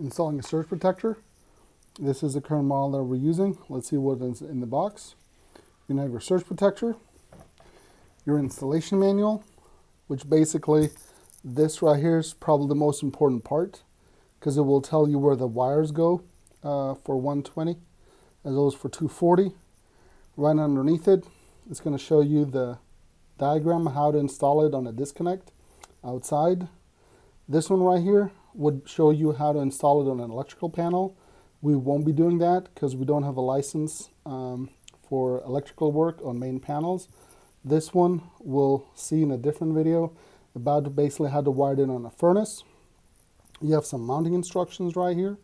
installing a surge protector. This is the current model that we're using. Let's see what is in the box. You're going to have your surge protector, your installation manual, which basically this right here is probably the most important part because it will tell you where the wires go for 120 as well as for 240. Right underneath it, it's going to show you the diagram of how to install it on a disconnect outside. This one right here would show you how to install it on an electrical panel. We won't be doing that because we don't have a license for electrical work on main panels. This one we'll see in a different video about basically how to wire it in on a furnace. You have some mounting instructions right here.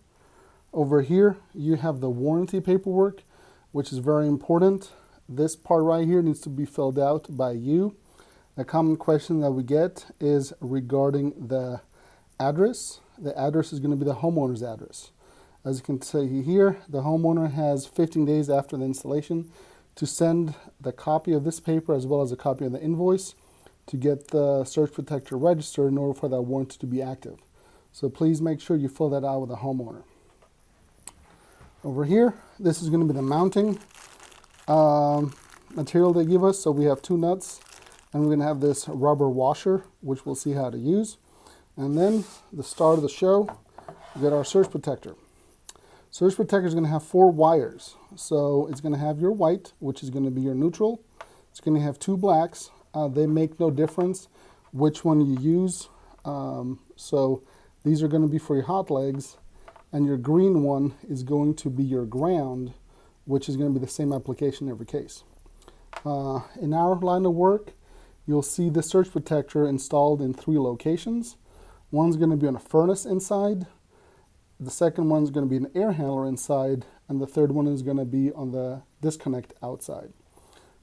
Over here you have the warranty paperwork, which is very important. This part right here needs to be filled out by you. A common question that we get is regarding the address. The address is going to be the homeowner's address. As you can see here, the homeowner has 15 days after the installation to send the copy of this paper as well as a copy of the invoice to get the surge protector registered in order for that warranty to be active. So please make sure you fill that out with the homeowner. Over here, this is going to be the mounting material they give us. So we have two nuts, and we're going to have this rubber washer, which we'll see how to use. And then the start of the show, we get our surge protector. Surge protector is going to have 4 wires. So it's going to have your white, which is going to be your neutral. It's going to have 2 blacks. They make no difference which one you use. So these are going to be for your hot legs, and your green one is going to be your ground, which is going to be the same application in every case. In our line of work, you'll see the surge protector installed in 3 locations. One's going to be on a furnace inside. The second one's going to be an air handler inside, and the third one is going to be on the disconnect outside.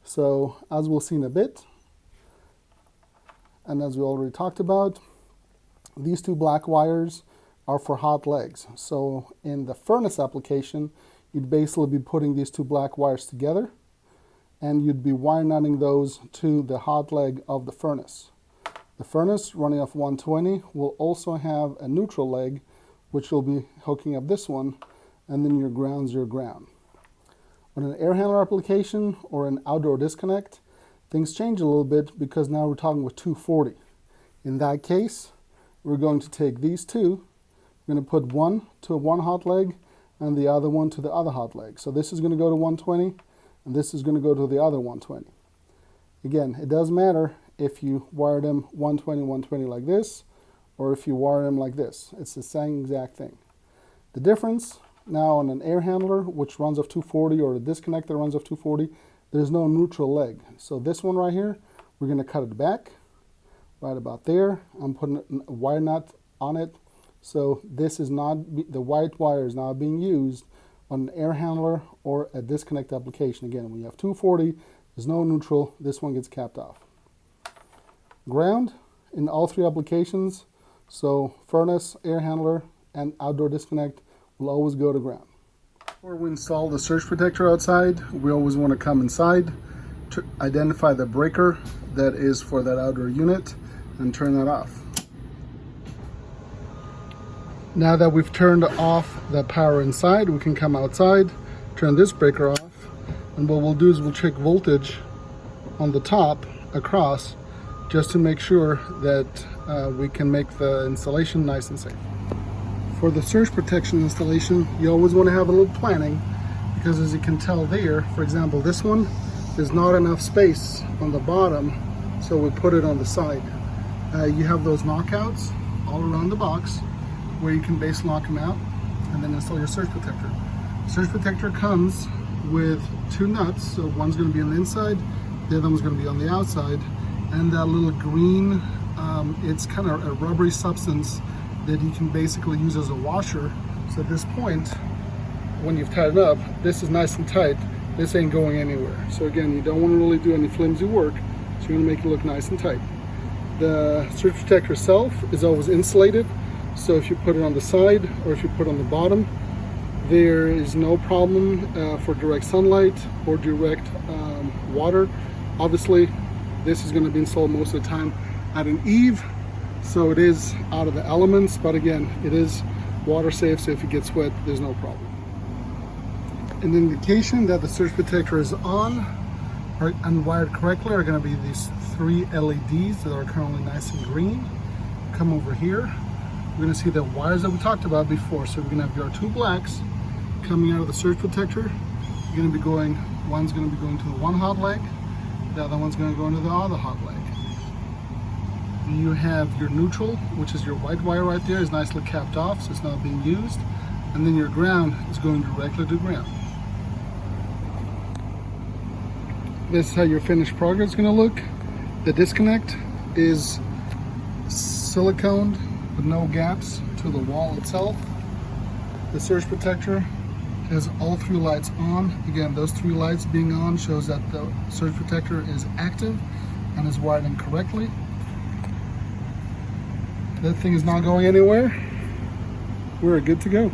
So as we'll see in a bit, and as we already talked about, these 2 black wires are for hot legs. So in the furnace application, you'd basically be putting these 2 black wires together, and you'd be wire nutting those to the hot leg of the furnace. The furnace running off 120 will also have a neutral leg, which will be hooking up this one, and then your ground's your ground. On an air handler application or an outdoor disconnect, things change a little bit because now we're talking with 240. In that case, we're going to take these 2, we're going to put one to one hot leg and the other one to the other hot leg. So this is going to go to 120 and this is going to go to the other 120. Again, it doesn't matter if you wire them 120, 120 like this, or if you wire them like this. It's the same exact thing. The difference now on an air handler, which runs off 240, or a disconnect that runs off 240, there's no neutral leg. So this one right here, we're going to cut it back right about there. I'm putting a wire nut on it. So this is not, the white wire is not being used on an air handler or a disconnect application. Again, when you have 240, there's no neutral, this one gets capped off. Ground in all 3 applications, so furnace, air handler, and outdoor disconnect will always go to ground. Before we install the surge protector outside, we always want to come inside to identify the breaker that is for that outdoor unit and turn that off. Now that we've turned off the power inside, we can come outside, turn this breaker off, and what we'll do is we'll check voltage on the top across just to make sure that we can make the installation nice and safe. For the surge protection installation, you always want to have a little planning because as you can tell there, for example, this one, there's not enough space on the bottom, so we put it on the side. You have those knockouts all around the box where you can base lock them out and then install your surge protector. Surge protector comes with 2 nuts, so one's going to be on the inside, the other one's going to be on the outside, and that little green, it's kind of a rubbery substance that you can basically use as a washer. So at this point, when you've tied it up, this is nice and tight. This ain't going anywhere. So again, you don't want to really do any flimsy work, so you're going to make it look nice and tight. The surge protector itself is always insulated, so if you put it on the side or if you put it on the bottom, there is no problem for direct sunlight or direct water. Obviously, this is going to be installed most of the time at an eave, so it is out of the elements, but again, it is water safe, so if it gets wet, there's no problem. An indication that the surge protector is on or unwired correctly are going to be these 3 LEDs that are currently nice and green. Come over here, we're going to see the wires that we talked about before. So we're going to have your 2 blacks coming out of the surge protector. You're going to be going, one's going to be going to the one hot leg, the other one's going to go into the other hot leg. You have your neutral, which is your white wire right there, is nicely capped off, so it's not being used. And then your ground is going directly to ground. This is how your finished product is going to look. The disconnect is siliconed with no gaps to the wall itself. The surge protector has all 3 lights on. Again, those 3 lights being on shows that the surge protector is active and is wired in correctly. That thing is not going anywhere. We're good to go.